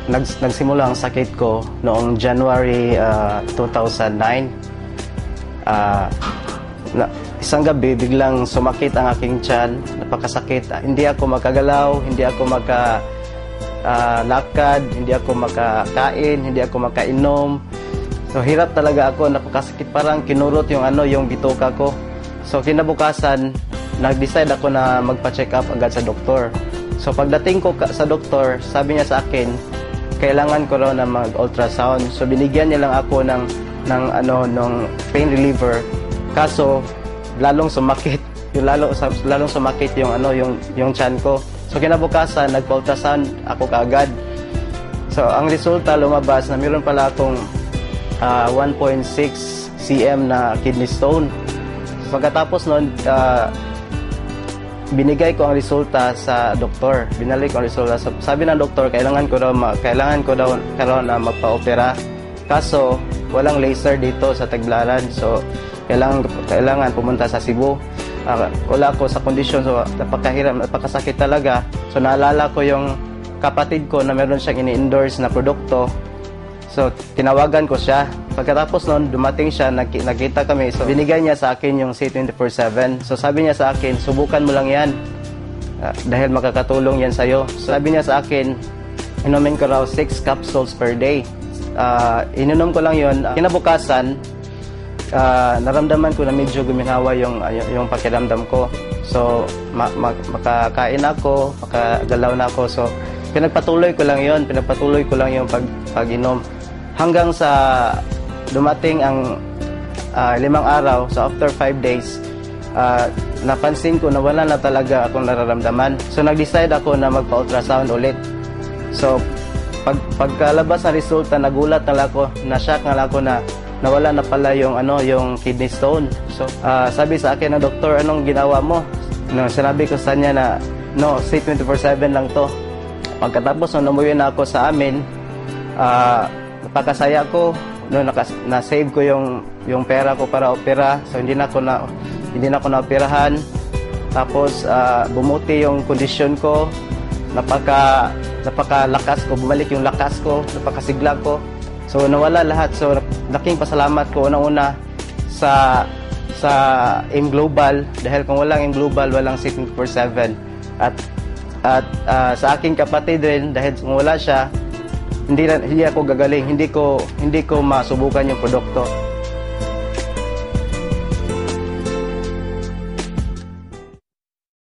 nagsimula ang sakit ko noong January 2009. Isang gabi, biglang sumakit ang aking tiyan, napakasakit. Hindi ako makagalaw, hindi ako lakad, hindi ako makakain, hindi ako makainom. So hirap talaga ako, napakasakit, parang kinurot yung bituka ko. So kinabukasan, nag-decide ako na magpa-check up agad sa doktor. So pagdating ko sa doktor, sabi niya sa akin, kailangan ko raw na mag-ultrasound. So binigyan niya lang ako ng pain reliever. Kaso lalong sumakit, lalong sumakit yung tiyan ko. So kinabukasan, nagpa-ultrasound ako kaagad. So ang resulta lumabas na mayroon pala akong 1.6 cm na kidney stone. Pagkatapos noon, binigay ko ang resulta sa doktor. Binalik ko ang resulta. Sabi ng doktor, kailangan ko daw na magpa-opera. Kaso walang laser dito sa Tagbilaran. So kailangan pumunta sa Cebu. Wala ko sa kondisyon, so napakahirap, napakasakit talaga. So naalala ko yung kapatid ko na meron siyang ini-endorse na produkto. So tinawagan ko siya. Pagkatapos noon, dumating siya, nakita kami. So binigay niya sa akin yung C24/7. So sabi niya sa akin, subukan mo lang yan. Dahil makakatulong yan sa'yo. So, sabi niya sa akin, inumin ko raw 6 capsules per day. Ininom ko lang yun. Kinabukasan, naramdaman ko na medyo guminawa yung pakiramdam ko. So makakain ako, makagalaw na ako. So pinagpatuloy ko lang yung pag-inom hanggang sa dumating ang 5 araw. So after 5 days, napansin ko na wala na talaga akong nararamdaman. So nag-decide ako na magpa-ultrasound ulit. So pagkalabas ng resulta, nagulat na ako, na-shock na ako na nawala na pala yung kidney stone. So sabi sa akin ng doktor, anong ginawa mo? Sinabi ko sa niya na C24/7 lang to. Pagkatapos umuwi na ako sa amin, napakasaya ko. Na-save ko yung pera ko para opera. So hindi na ako na-operahan. Tapos bumuti yung kondisyon ko. Napakalakas ko, bumalik yung lakas ko, napakasigla ko. So nawala lahat. So laking pasalamat ko unang-una sa AIM Global, dahil kung walang AIM Global, walang C24/7. At sa aking kapatid rin, dahil kung wala siya, hindi ako gagaling, hindi ko masubukan yung produkto.